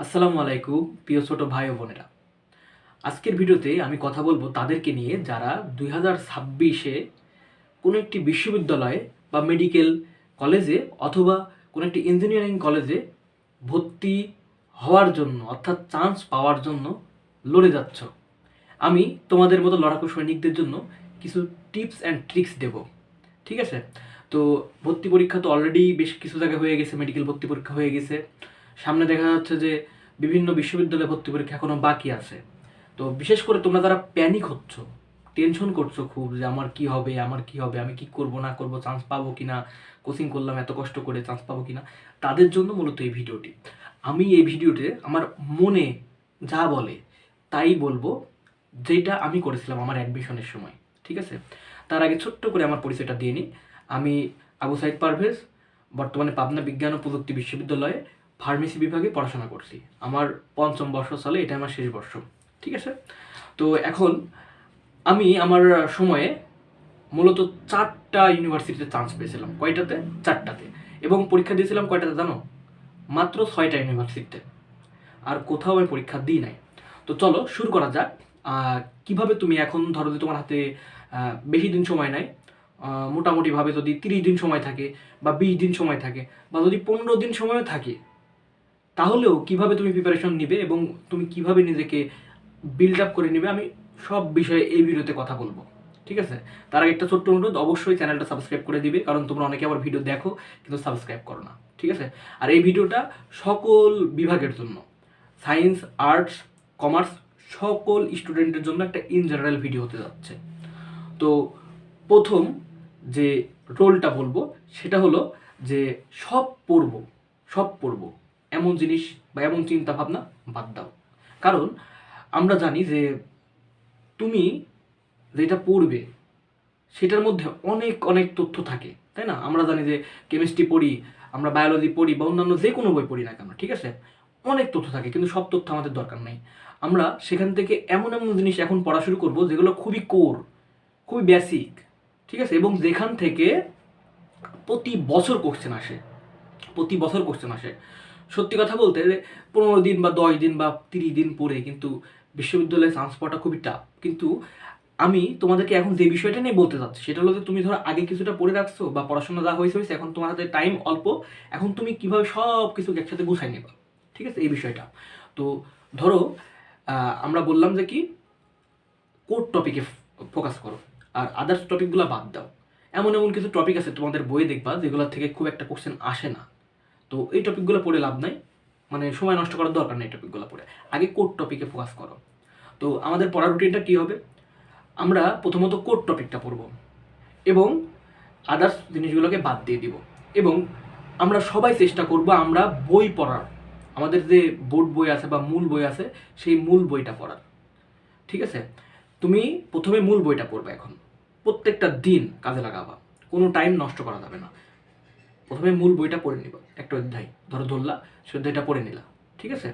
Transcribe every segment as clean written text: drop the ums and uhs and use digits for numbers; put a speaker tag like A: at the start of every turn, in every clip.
A: আসসালামু আলাইকুম প্রিয় ছোট ভাই ও বোনেরা। আজকের ভিডিওতে আমি কথা বলবো তাদেরকে নিয়ে যারা 2026-এ কোনো একটি বিশ্ববিদ্যালয়ে বা মেডিকেল কলেজে অথবা কোনো একটি ইঞ্জিনিয়ারিং কলেজে ভর্তি হওয়ার জন্য অর্থাৎ চান্স পাওয়ার জন্য লড়ে যাচ্ছ। আমি তোমাদের মতো লড়াকু সৈনিকদের জন্য কিছু টিপস অ্যান্ড ট্রিক্স দেব। ঠিক আছে? তো ভর্তি পরীক্ষা তো অলরেডি বেশ কিছু জায়গায় হয়ে গেছে, মেডিকেল ভর্তি পরীক্ষা হয়ে গেছে। সামনে দেখা যাচ্ছে যে বিভিন্ন বিশ্ববিদ্যালয়ে ভর্তি পরীক্ষা এখনও বাকি আছে। তো বিশেষ করে তোমরা যারা প্যানিক হচ্ছ, টেনশন করছো খুব যে আমার কি হবে, আমি কি করব না করব, চান্স পাবো কিনা, কোচিং করলাম এত কষ্ট করে চান্স পাবো কিনা, তাদের জন্য মূলত এই ভিডিওটি। আমি এই ভিডিওতে আমার মনে যা বলে তাই বলবো, যেটা আমি করেছিলাম আমার অ্যাডমিশনের সময়। ঠিক আছে? তার আগে ছোট্ট করে আমার পরিচয়টা দিয়ে নিই। আমি আবু সাইদ পারভেজ, বর্তমানে পাবনা বিজ্ঞান ও প্রযুক্তি বিশ্ববিদ্যালয়ে ফার্মেসি বিভাগে পড়াশোনা করছি। আমার পঞ্চম বর্ষ চলে, এটা আমার শেষ বর্ষ। ঠিক আছে? তো এখন আমি আমার সময়ে মূলত 4টা ইউনিভার্সিটিতে চান্স পেয়েছিলাম। কয়টাতে? 4টাতে। এবং পরীক্ষা দিয়েছিলাম কয়টাতে জানো? মাত্র 6টা ইউনিভার্সিটিতে। আর কোথাও আমি পরীক্ষা দিই নাই। তো চলো শুরু করা যাক। কিভাবে তুমি এখন ধরো যে তোমার হাতে বেশি দিন সময় নাই, মোটামুটিভাবে যদি 30 দিন সময় থাকে বা 20 দিন সময় থাকে বা যদি 15 দিন সময়ও থাকে, তাহলেও কিভাবে তুমি প্রিপারেশন নিবে এবং তুমি কিভাবে নিজেকে বিল্ড আপ করে নেবে, আমি সব বিষয়ে এই ভিডিওতে কথা বলবো। ঠিক আছে? তার আগে একটা ছোট্ট অনুরোধ, অবশ্যই চ্যানেলটা সাবস্ক্রাইব করে দিবে, কারণ তোমরা অনেকে আবার ভিডিও দেখো কিন্তু সাবস্ক্রাইব করো না। ঠিক আছে? আর এই ভিডিওটা সকল বিভাগের জন্য, সায়েন্স, আর্টস, কমার্স, সকল স্টুডেন্টের জন্য একটা ইন জেনারেল ভিডিও হতে যাচ্ছে। তো প্রথম যে রোলটা বলবো সেটা হলো যে সব পড়ব এমন জিনিস বা এমন চিন্তা ভাবনা বাদ দাও। কারণ আমরা জানি যে তুমি যেটা পড়বে সেটার মধ্যে অনেক অনেক তথ্য থাকে, তাই না? আমরা জানি যে কেমিস্ট্রি পড়ি, আমরা বায়োলজি পড়ি বা অন্যান্য যে কোনো বই পড়ি না কেন, ঠিক আছে, অনেক তথ্য থাকে, কিন্তু সব তথ্য আমাদের দরকার নেই। আমরা সেখান থেকে এমন এমন জিনিস এখন পড়া শুরু করবো যেগুলো খুবই কোর, খুবই বেসিক। ঠিক আছে? এবং যেখান থেকে প্রতি বছর কোশ্চেন আসে। সত্যি কথা বলতে যে 15 দিন বা 10 দিন বা 30 দিন পরে কিন্তু বিশ্ববিদ্যালয়ে চান্স পাওয়াটা খুবই টাফ। কিন্তু আমি তোমাদেরকে এখন যে বিষয়টা নিয়ে বলতে চাচ্ছি সেটা হলো যে তুমি ধরো আগে কিছুটা পড়ে রাখছো বা পড়াশোনা যা হয়েছে, এখন তোমার হাতে টাইম অল্প, এখন তুমি কিভাবে সব কিছু একসাথে গুছাই নেবা। ঠিক আছে? এই বিষয়টা। তো ধরো আমরা বললাম যে কি, কোর টপিকে ফোকাস করো আর আদার্স টপিকগুলো বাদ দাও। এমন এমন কিছু টপিক আছে তোমাদের বইয়ে দেখবা যেগুলো থেকে খুব একটা কোশ্চেন আসে না। তো এই টপিকগুলো পড়ে লাভ নাই, মানে সময় নষ্ট করার দরকার নেই। এই টপিকগুলো পড়ে আগে কোর টপিকে ফোকাস করো। তো আমাদের পড়ার রুটিনটা কী হবে? আমরা প্রথমত কোর টপিকটা পড়ব এবং আদার্স জিনিসগুলোকে বাদ দিয়ে দিব। এবং আমরা সবাই চেষ্টা করব আমরা বই পড়ার, আমাদের যে বোর্ড বই আছে বা মূল বই আছে সেই মূল বইটা পড়ার। ঠিক আছে? তুমি প্রথমে মূল বইটা পড়বে, এখন প্রত্যেকটা দিন কাজে লাগাবা, কোনো টাইম নষ্ট করা যাবে না। প্রথমে মূল বইটা পড়ে নিবা, একটা অধ্যায় ধরো ধরলা, সে অধ্যায়টা পড়ে নিলা। ঠিক আছে?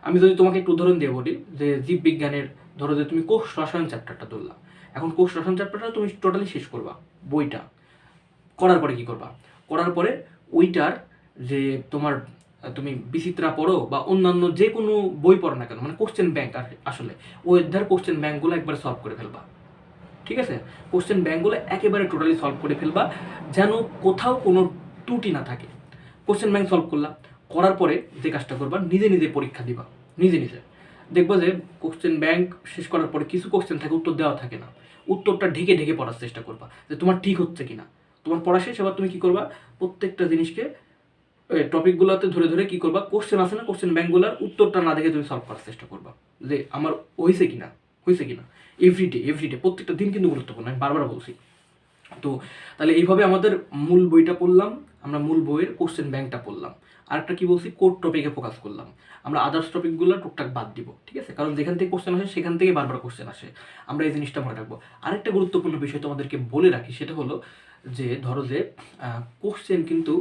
A: আমি যদি তোমাকে একটু উদাহরণ দিয়ে বলি যে জীববিজ্ঞানের ধরো যে তুমি কোষ রসায়ন চ্যাপ্টারটা ধরলা, এখন কোষ রসায়ন চ্যাপ্টারটা তুমি টোটালি শেষ করবা বইটা। করার পরে কি করবা? করার পরে ওইটার যে তোমার তুমি বিচিত্রা পড়ো বা অন্যান্য যে কোনো বই পড়ো না কেন, মানে কোশ্চেন ব্যাংক আসলে ওই অধ্যায়ের কোশ্চেন ব্যাংকগুলো একবারে সলভ করে ফেলবা। ঠিক আছে? কোশ্চেন ব্যাংকগুলো একেবারে টোটালি সলভ করে ফেলবা, যেন কোথাও কোনো ত্রুটি না থাকে। কোশ্চেন ব্যাংক সলভ করলা, করার পরে যে কাজটা করবা, নিজে নিজে পরীক্ষা দিবা, নিজে নিজে। দেখবা যে কোশ্চেন ব্যাংক শেষ করার পরে কিছু কোশ্চেন থাকে উত্তর দেওয়া থাকে না, উত্তরটা ঢেকে ঢেকে পড়ার চেষ্টা করবা যে তোমার ঠিক হচ্ছে কিনা। তোমার পড়া শেষ, এবার তুমি কী করবা? প্রত্যেকটা জিনিসকে টপিকগুলোতে ধরে ধরে কী করবা, কোশ্চেন আছে না কোশ্চেন ব্যাংকগুলোর উত্তরটা না দেখে তুমি সলভ করার চেষ্টা করবা যে আমার হয়েছে কিনা। এভরিডে প্রত্যেকটা দিন কিন্তু গুরুত্বপূর্ণ, আমি বারবার বলছি। তো তাহলে এইভাবে আমাদের মূল বইটা পড়লাম, আমরা মূল বইয়ের কোশ্চেন ব্যাংকটা পড়লাম। আরেকটা কি বলছি, কোর টপিকে ফোকাস করলাম। আমরা আদার্স টপিকগুলো টুকটাক বাদ দিব। ঠিক আছে? কারণ যেখান থেকে কোশ্চেন আসে সেখান থেকে বারবার কোশ্চেন আসে, আমরা এই জিনিসটা মনে রাখবো। আরেকটা গুরুত্বপূর্ণ বিষয় তোমাদেরকে বলে রাখি, সেটা হলো যে ধরো যে কোশ্চেন কিন্তু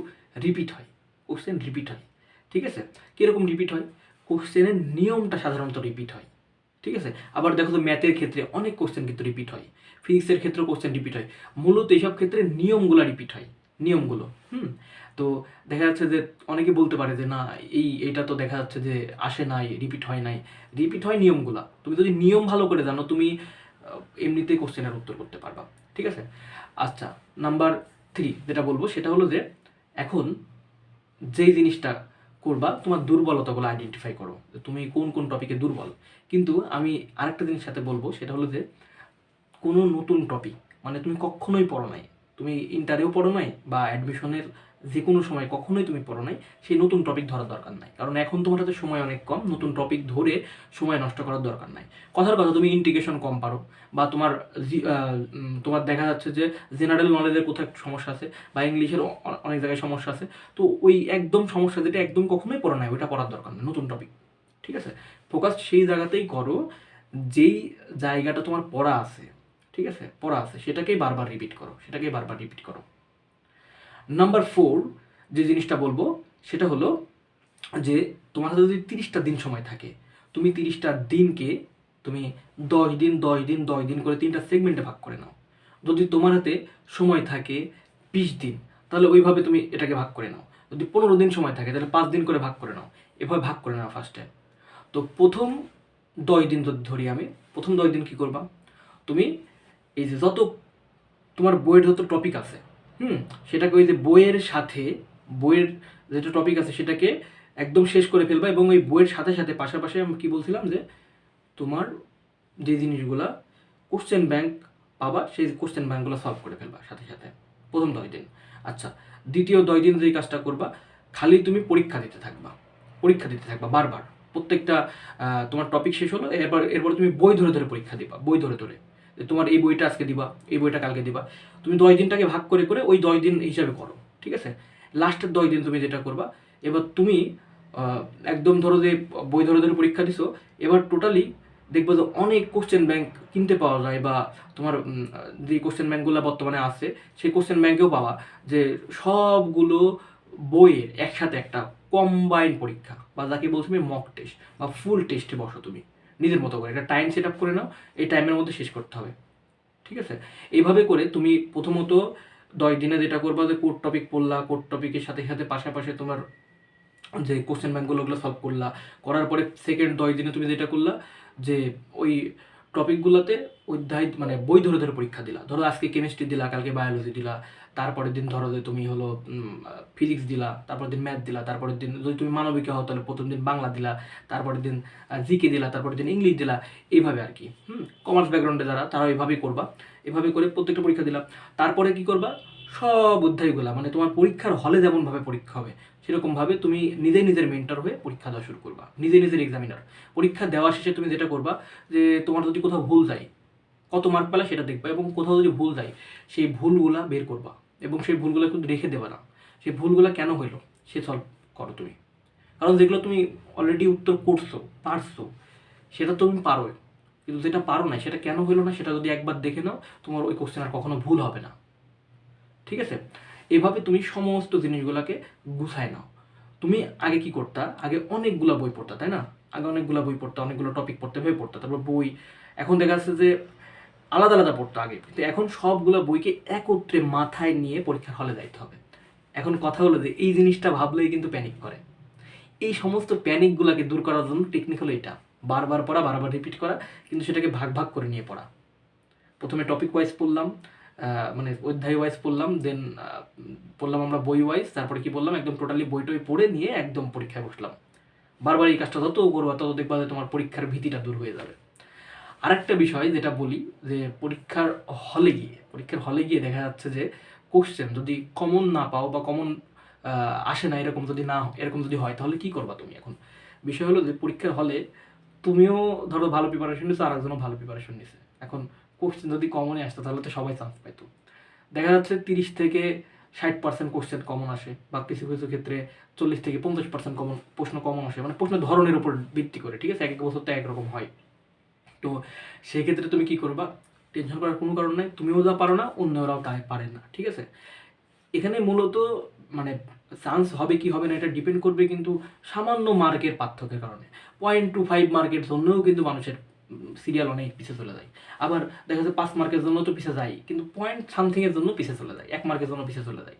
A: রিপিট হয়, ঠিক আছে? কীরকম রিপিট হয়? কোশ্চেনের নিয়মটা সাধারণত রিপিট হয়। ঠিক আছে? আবার দেখো তো ম্যাথের ক্ষেত্রে অনেক কোশ্চেন কিন্তু রিপিট হয়, ফিজিক্সের ক্ষেত্রেও কোশ্চেন রিপিট হয়। মূলত এইসব ক্ষেত্রে নিয়মগুলো রিপিট হয়, নিয়মগুলো। তো দেখা যাচ্ছে যে অনেকে বলতে পারে যে না এইটা তো দেখা যাচ্ছে যে আসে নাই, রিপিট হয় নাই। রিপিট হয় নিয়মগুলা। তুমি যদি নিয়ম ভালো করে জানো, তুমি এমনিতেই কোশ্চেনের উত্তর করতে পারবা। ঠিক আছে? আচ্ছা, নাম্বার 3 যেটা বলবো সেটা হলো যে এখন যেই জিনিসটা করবা, তোমার দুর্বলতাগুলো আইডেন্টিফাই করো, যে তুমি কোন কোন টপিকে দুর্বল। কিন্তু আমি আরেকটা জিনিস সাথে বলবো, সেটা হলো যে কোনো নতুন টপিক মানে তুমি কখনোই পড়ো নাই, তুমি ইন্টারেও পড়ো নাই বা অ্যাডমিশনের যে কোনো সময় কখনোই তুমি পড়ো নাই, সেই নতুন টপিক ধরার দরকার নাই। কারণ এখন তোমার হাতে সময় অনেক কম, নতুন টপিক ধরে সময় নষ্ট করার দরকার নাই। কথার কথা, তুমি ইন্টিগ্রেশন কম পারো, বা তোমার দেখা যাচ্ছে যে জেনারেল নলেজের কোথাও একটু সমস্যা আছে, বা ইংলিশের অনেক জায়গায় সমস্যা আছে। তো ওই একদম সমস্যা যেটা একদম কখনোই পড়া নাই, ওইটা পড়ার দরকার নেই, নতুন টপিক। ঠিক আছে? ফোকাস সেই জায়গাতেই করো যেই জায়গাটা তোমার পড়া আছে। ঠিক আছে? পড়া আছে সেটাকেই বারবার রিপিট করো, সেটাকেই বারবার রিপিট করো। নাম্বার 4 যে জিনিসটা বলবো সেটা হলো যে তোমার হাতে যদি 30টা দিন সময় থাকে, তুমি 30টা দিনকে তুমি 10 দিন 10 দিন 10 দিন করে 3টা সেগমেন্টে ভাগ করে নাও। যদি তোমার হাতে সময় থাকে 20 দিন, তাহলে ওইভাবে তুমি এটাকে ভাগ করে নাও। যদি 15 দিন সময় থাকে, তাহলে 5 দিন করে ভাগ করে নাও। এভাবে ভাগ করে নাও ফার্স্টে। তো প্রথম 10 দিন যদি ধরি আমি, প্রথম 10 দিন কী করবা, তুমি এই যে যত তোমার বইয়ের যত টপিক আছে, সেটাকে ওই যে বইয়ের সাথে, বইয়ের যেটা টপিক আছে সেটাকে একদম শেষ করে ফেলবা, এবং ওই বইয়ের সাথে সাথে পাশাপাশি আমি কী বলছিলাম যে তোমার যে জিনিসগুলা কোশ্চেন ব্যাংক পাবা, সেই কোশ্চেন ব্যাংকগুলো সলভ করে ফেলবা সাথে সাথে প্রথম 10 দিন। আচ্ছা, দ্বিতীয় 10 দিন যেই কাজটা করবা, খালি তুমি পরীক্ষা দিতে থাকবা, পরীক্ষা দিতে থাকবা বারবার। প্রত্যেকটা তোমার টপিক শেষ হলো, এরপর তুমি বই ধরে ধরে পরীক্ষা দিবা, বই ধরে ধরে। তোমার এই বইটা আজকে দিবা, এই বইটা কালকে দিবা। তুমি 10 দিনটাকে ভাগ করে করে ওই 10 দিন হিসাবে করো। ঠিক আছে? লাস্টের 10 দিন তুমি যেটা করবা, এবার তুমি একদম ধরো যে বই ধরে ধরে পরীক্ষা দিছো, এবার টোটালি দেখবো যে অনেক কোশ্চেন ব্যাংক কিনতে পাওয়া যায়, বা তোমার যে কোশ্চেন ব্যাংকগুলো বর্তমানে আছে সেই কোশ্চেন ব্যাংকেও পাওয়া, যে সবগুলো বইয়ের একসাথে একটা কম্বাইন পরীক্ষা, বা যাকে বলছো তুমি মক টেস্ট বা ফুল টেস্টে বসো তুমি নিজের মতো করে। একটা টাইম সেট আপ করে নাও, এই টাইমের মধ্যে শেষ করতে হবে। ঠিক আছে? এইভাবে করে তুমি প্রথমত 10 দিনে যেটা করবা, যে কোড টপিক পড়লা, কোড টপিকের সাথে সাথে পাশাপাশি তোমার যে কোশ্চেন ব্যাংকগুলো ওগুলো সলভ করলা, করার পরে সেকেন্ড 10 দিনে তুমি যেটা করলা, যে ওই টপিকগুলোতে অধ্যায় মানে বই ধরে ধরে পরীক্ষা দিলা। ধরো আজকে কেমিস্ট্রি দিলা, কালকে বায়োলজি দিলা, তারপরের দিন ধরো যে তুমি হলো ফিজিক্স দিলা, তারপরের দিন ম্যাথ দিলা, তারপরের দিন যদি তুমি মানবিকে হও তাহলে প্রথম দিন বাংলা দিলা, তারপরের দিন জিকে দিলা, তারপরের দিন ইংলিশ দিলা। এইভাবে আর কি। কমার্স ব্যাকগ্রাউন্ডে যারা, তারা এইভাবেই করবা। এভাবে করে প্রত্যেকটা পরীক্ষা দিলা। তারপরে কি করবা, সব অধ্যায়গুলা মানে তোমার পরীক্ষার হলে যেমনভাবে পরীক্ষা হবে সেরকমভাবে তুমি নিজেই নিজের মেন্টর হয়ে পরীক্ষা দেওয়া শুরু করবা, নিজে নিজের এক্সামিনার। পরীক্ষা দেওয়া শেষে তুমি যেটা করবা, যে তোমার যদি কোথাও ভুল যায়, কত মার্ক পেলে সেটা দেখবা, এবং কোথাও যদি ভুল যায় সেই ভুলগুলা বের করবা, এবং সেই ভুলগুলো কিন্তু রেখে দেবা না। সেই ভুলগুলো কেন হইলো সে সলভ করো তুমি। কারণ যেগুলো তুমি অলরেডি উত্তর করছো, পারছো, সেটা তুমি পারো, কিন্তু যেটা পারো না সেটা কেন হইলো না সেটা যদি একবার দেখে নাও, তোমার ওই কোশ্চেন আর কখনো ভুল হবে না। ঠিক আছে? এভাবে তুমি সমস্ত জিনিসগুলোকে গুছায় নাও। তুমি আগে কি করতা, আগে অনেকগুলো বই পড়তা, তাই না? আগে অনেকগুলো বই পড়তা, অনেকগুলো টপিক পড়তে ভেবে পড়তা, তারপর বই। এখন দেখা যাচ্ছে যে আলাদা আলাদা পড়তো আগে, কিন্তু এখন সবগুলো বইকে একত্রে মাথায় নিয়ে পরীক্ষার হলে যাইতে হবে। এখন কথা হলো যে এই জিনিসটা ভাবলেই কিন্তু প্যানিক করে। এই সমস্ত প্যানিকগুলোকে দূর করার জন্য টেকনিক হলো এটা, বারবার পড়া, বারবার রিপিট করা, কিন্তু সেটাকে ভাগ ভাগ করে নিয়ে পড়া। প্রথমে টপিক ওয়াইজ পড়লাম, মানে অধ্যায় ওয়াইজ পড়লাম, দেন পড়লাম আমরা বই ওয়াইজ, তারপরে কি বললাম, একদম টোটালি বইটই পড়ে নিয়ে একদম পরীক্ষায় বসলাম। বারবার এই কাজটা যত করবা তত দেখবা যে তোমার পরীক্ষার ভীতিটা দূর হয়ে যাবে। আরেকটা বিষয় যেটা বলি, যে পরীক্ষার হলে গিয়ে দেখা যাচ্ছে যে কোশ্চেন যদি কমন না পাও, বা কমন আসে না, এরকম যদি হয়, তাহলে কি করবা তুমি? এখন বিষয় হলো যে পরীক্ষার হলে তুমিও ধরো ভালো প্রিপারেশন নিছো, আর একজনও ভালো প্রিপারেশন নিছে। এখন কোশ্চেন যদি কমনে আসতো তাহলে তো সবাই চান্স পাইতো। দেখা যাচ্ছে 30 থেকে 60% কোশ্চেন কমন আসে, বা কিছু কিছু ক্ষেত্রে 40 থেকে 50% প্রশ্ন কমন আসে, মানে প্রশ্নের ধরনের উপর ভিত্তি করে। ঠিক আছে? এক এক বছর তো একরকম হয়। তো সেই ক্ষেত্রে তুমি কি করবা, টেনশন করার কোনো কারণ নাই, তুমিও যা পারো না অন্যরাও তাই পারে না। ঠিক আছে? এখানে মূলত মানে চান্স হবে কি হবে না এটা ডিপেন্ড করবে কিন্তু সামান্য মার্কের পার্থক্যের কারণে। 0.25 মার্কের জন্যও কিন্তু মানুষের সিরিয়াল অনেক পিছিয়ে চলে যায়। আবার দেখা যাচ্ছে 5 মার্কের জন্য তো পিছিয়ে যায়, কিন্তু পয়েন্ট সামথিংয়ের জন্য পিছিয়ে চলে যায়, 1 মার্কের জন্য পিছিয়ে চলে যায়।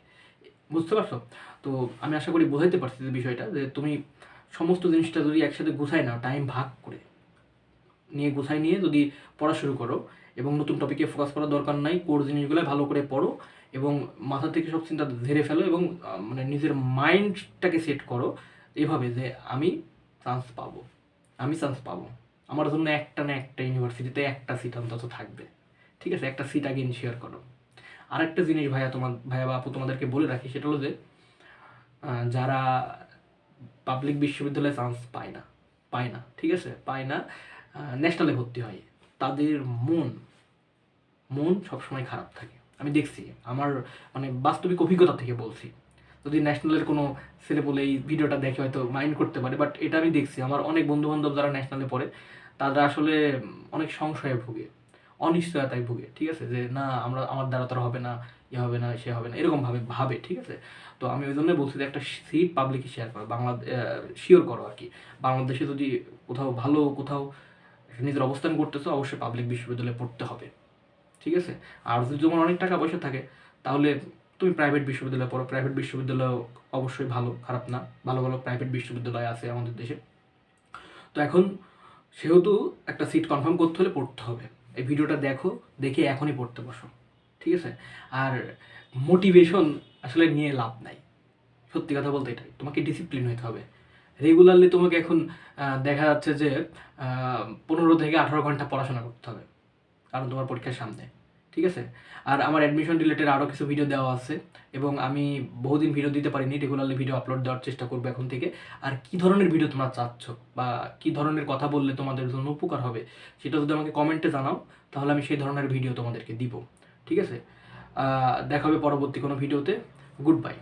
A: বুঝতে পারছো? তো আমি আশা করি বোঝাইতে পারছি যে বিষয়টা, যে তুমি সমস্ত জিনিসটা যদি একসাথে গুছাই নাও, টাইম ভাগ করে নিয়ে গুছাই নিয়ে যদি পড়া শুরু করো, এবং নতুন টপিকে ফোকাস করার দরকার নাই, কোর জিনিসগুলো ভালো করে পড়ো এবং মাথা থেকে সব চিন্তা ঝেড়ে ফেলো, এবং মানে নিজের মাইন্ডটাকে সেট করো এভাবে যে আমি চান্স পাবো, আমি চান্স পাবো, আমার জন্য একটা না একটা ইউনিভার্সিটিতে একটা সিট অন্তত থাকবে। ঠিক আছে, একটা সিট আগে ইনশিওর করো। আরেকটা জিনিস ভাইয়া বা আপু তোমাদেরকে বলে রাখি, সেটা হলো যে যারা পাবলিক বিশ্ববিদ্যালয়ে চান্স পায় না, ঠিক আছে, পায় না, ন্যাশনালে ভর্তি হয়, তাদের মন মন সবসময় খারাপ থাকে। আমি দেখছি, আমার মানে বাস্তবিক অভিজ্ঞতা থেকে বলছি। যদি ন্যাশনালের কোনো ছেলে বলে এই ভিডিওটা দেখে হয়তো মাইন্ড করতে পারে, বাট এটা আমি দেখছি আমার অনেক বন্ধু বান্ধব যারা ন্যাশনালে পড়ে, তারা আসলে অনেক সংশয়ে ভুগে, অনিশ্চয়তায় ভুগে। ঠিক আছে, যে না আমার দ্বারা তো আর হবে না, ইয়ে হবে না, সে হবে না, এরকম ভাবে। ঠিক আছে, তো আমি ওই জন্যই বলছি যে একটা সিট পাবলিকই শেয়ার করো, শিওর করো আর কি। বাংলাদেশে যদি কোথাও নিজের অবস্থান করতেছো, অবশ্যই পাবলিক বিশ্ববিদ্যালয়ে পড়তে হবে। ঠিক আছে, আর যদি তোমার অনেক টাকা পয়সা থাকে, তাহলে তুমি প্রাইভেট বিশ্ববিদ্যালয়ে পড়ো। প্রাইভেট বিশ্ববিদ্যালয় অবশ্যই ভালো, খারাপ না, ভালো ভালো প্রাইভেট বিশ্ববিদ্যালয় আছে আমাদের দেশে। তো এখন সেহেতু একটা সিট কনফার্ম করতে হলে পড়তে হবে। এই ভিডিওটা দেখে এখনই পড়তে বসো। ঠিক আছে, আর মোটিভেশন আসলে নিয়ে লাভ নাই, সত্যি কথা বলতে এটাই, তোমাকে ডিসিপ্লিন হতে হবে। রেগুলারলি তোমাকে এখন দেখা যাচ্ছে যে 15 থেকে 18 ঘন্টা পড়াশোনা করতে হবে, কারণ তোমার পরীক্ষার সামনে। ঠিক আছে, আর আমার অ্যাডমিশন রিলেটেড আরও কিছু ভিডিও দেওয়া আছে, এবং আমি বহুদিন ভিডিও দিতে পারিনি, রেগুলারলি ভিডিও আপলোড দেওয়ার চেষ্টা করবো এখন থেকে। আর কি ধরনের ভিডিও তোমরা চাচ্ছ বা কি ধরনের কথা বললে তোমাদের জন্য উপকার হবে, সেটা যদি আমাকে কমেন্টে জানাও, তাহলে আমি সেই ধরনের ভিডিও তোমাদেরকে দিব। ঠিক আছে, দেখা হবে পরবর্তী কোনো ভিডিওতে। Good bye.